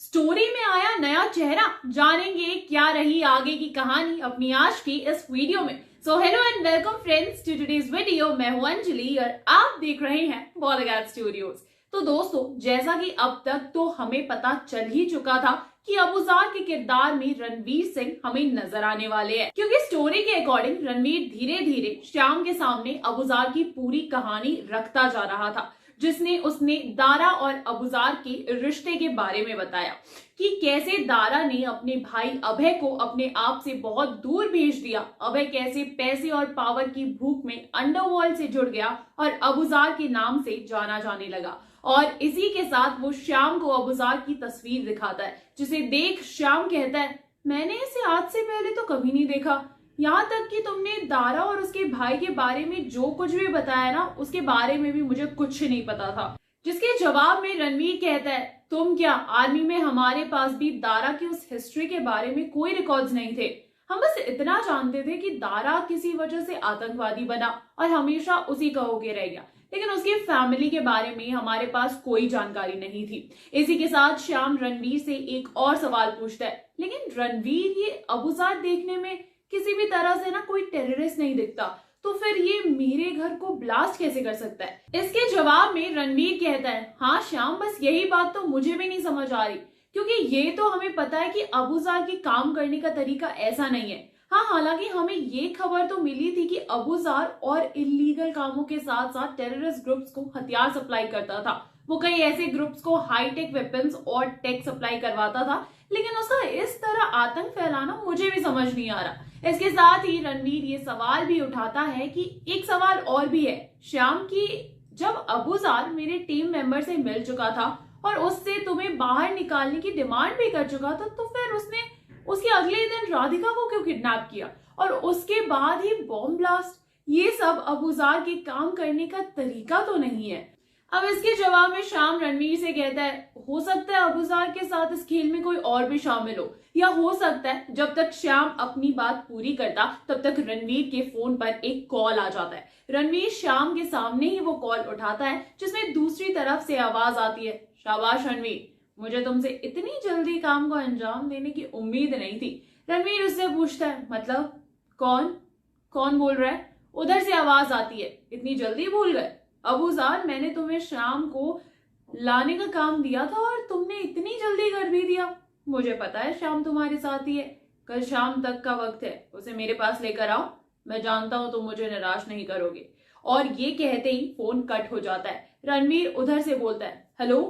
Story में आया नया चेहरा, जानेंगे क्या रही आगे की कहानी अपनी आज की इस वीडियो में। So hello and welcome friends to today's video. मैं हूं अंजलि और आप देख रहे हैं बॉलीवुड स्टूडियोज। तो दोस्तों, जैसा कि अब तक तो हमें पता चल ही चुका था कि अबूजार के किरदार में रणवीर सिंह हमें नजर आने वाले हैं, क्योंकि स्टोरी के अकॉर्डिंग रणवीर धीरे धीरे श्याम के सामने अबूजार की पूरी कहानी रखता जा रहा था, जिसने उसने दारा और अबूजार के रिश्ते के बारे में बताया कि कैसे दारा ने अपने भाई अभय को अपने आप से बहुत दूर भेज दिया, अभय कैसे पैसे और पावर की भूख में अंडरवर्ल्ड से जुड़ गया और अबूजार के नाम से जाना जाने लगा। और इसी के साथ वो श्याम को अबूजार की तस्वीर दिखाता है, जिसे देख श्याम कहता है, मैंने इसे आज से पहले तो कभी नहीं देखा। यहाँ तक कि तुमने दारा और उसके भाई के बारे में जो कुछ भी बताया ना, उसके बारे में भी मुझे कुछ नहीं पता था। जिसके जवाब में रणवीर कहता है, तुम क्या, आर्मी में हमारे पास भी दारा की उस हिस्ट्री के बारे में कोई रिकॉर्ड्स नहीं थे। हम बस इतना जानते थे कि दारा किसी वजह से आतंकवादी बना और हमेशा उसी का होके रह गया, लेकिन उसकी फैमिली के बारे में हमारे पास कोई जानकारी नहीं थी। इसी के साथ श्याम रणवीर से एक और सवाल पूछता है, लेकिन रणवीर, ये अबूजार देखने में किसी भी तरह से ना कोई टेररिस्ट नहीं दिखता, तो फिर ये मेरे घर को ब्लास्ट कैसे कर सकता है। इसके जवाब में रणवीर कहता है, हाँ श्याम, बस यही बात तो मुझे भी नहीं समझ आ रही, क्योंकि ये तो हमें पता है कि अबूजार की काम करने का तरीका ऐसा नहीं है। हाँ, हालांकि हमें ये खबर तो मिली थी कि अबूजार और इलीगल कामों के साथ साथ टेररिस्ट ग्रुप्स को हथियार सप्लाई करता था। वो कई ऐसे ग्रुप्स को हाईटेक वेपन्स और टेक सप्लाई करवाता था, लेकिन उसका इस तरह आतंक फैलाना मुझे भी समझ नहीं आ रहा। इसके साथ ही रणवीर ये सवाल भी उठाता है कि एक सवाल और भी है श्याम, की जब अबूजार मेरे टीम मेंबर से मिल चुका था और उससे तुम्हें बाहर निकालने की डिमांड भी कर चुका था, तो फिर उसने उसके अगले दिन राधिका को क्यों किडनैप किया और उसके बाद ही बॉम्ब ब्लास्ट? ये सब अबूजार के काम करने का तरीका तो नहीं है। अब इसके जवाब में श्याम रणवीर से कहता है, हो सकता है अबूजार के साथ इस खेल में कोई और भी शामिल हो, या हो सकता है जब तक श्याम अपनी बात पूरी करता तब तक रणवीर के फोन पर एक कॉल आ जाता है। रणवीर श्याम के सामने ही वो कॉल उठाता है, जिसमें दूसरी तरफ से आवाज आती है, शाबाश रणवीर, मुझे तुमसे इतनी जल्दी काम को अंजाम देने की उम्मीद नहीं थी। रणवीर उससे पूछता है, मतलब कौन बोल रहा है? उधर से आवाज आती है, इतनी जल्दी भूल गए? अबूजार, मैंने तुम्हें शाम को लाने का काम दिया था और तुमने इतनी जल्दी कर भी दिया। मुझे पता है शाम तुम्हारे साथ ही है, कल शाम तक का वक्त है, उसे मेरे पास लेकर आओ, मैं जानता हूं तुम मुझे निराश नहीं करोगे। और ये कहते ही फोन कट हो जाता है। रणवीर उधर से बोलता है, हेलो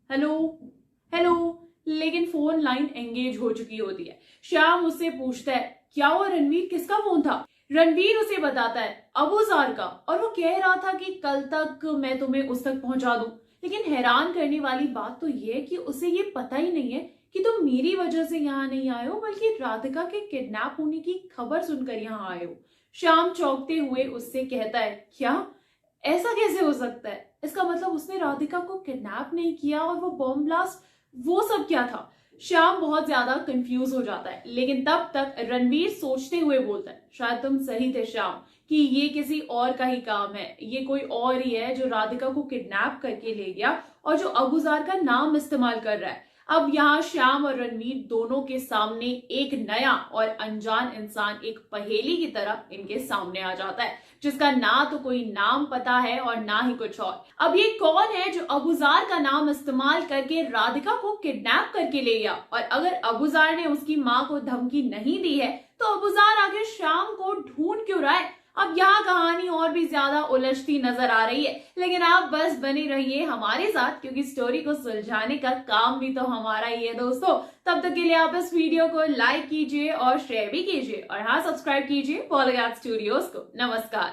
हेलो हेलो, लेकिन फोन लाइन एंगेज हो चुकी होती है। श्याम उससे पूछता है, क्या हुआ रणवीर, किसका फोन था? रणवीर उसे बताता है, अबूजार का, और वो कह रहा था कि कल तक मैं तुम्हें उस तक पहुंचा दूं। लेकिन हैरान करने वाली बात तो ये है कि उसे ये पता ही नहीं है कि तुम मेरी वजह से यहाँ नहीं आए हो, बल्कि राधिका के किडनैप होने की खबर सुनकर यहाँ आए हो। श्याम चौंकते हुए उससे कहता है, क्या, ऐसा कैसे हो सकता है? इसका मतलब उसने राधिका को किडनैप नहीं किया और वो बॉम्ब ब्लास्ट, वो सब क्या था? श्याम बहुत ज्यादा कंफ्यूज हो जाता है, लेकिन तब तक रणवीर सोचते हुए बोलता है, शायद तुम सही थे श्याम, कि ये किसी और का ही काम है, ये कोई और ही है जो राधिका को किडनैप करके ले गया और जो अबूजार का नाम इस्तेमाल कर रहा है। अब यहाँ श्याम और रणवीर दोनों के सामने एक नया और अनजान इंसान एक पहेली की तरह इनके सामने आ जाता है, जिसका ना तो कोई नाम पता है और ना ही कुछ और। अब ये कौन है जो अबूजार का नाम इस्तेमाल करके राधिका को किडनैप करके ले गया? और अगर अबूजार ने उसकी माँ को धमकी नहीं दी है, तो अबूजार आगे श्याम को ढूंढ क्यों रहा है? अब यहाँ कहानी और भी ज्यादा उलझती नजर आ रही है, लेकिन आप बस बने रहिए हमारे साथ, क्योंकि स्टोरी को सुलझाने का काम भी तो हमारा ही है दोस्तों। तब तक के लिए आप इस वीडियो को लाइक कीजिए और शेयर भी कीजिए, और हाँ, सब्सक्राइब कीजिए बॉलीवुड स्टूडियोज को। नमस्कार।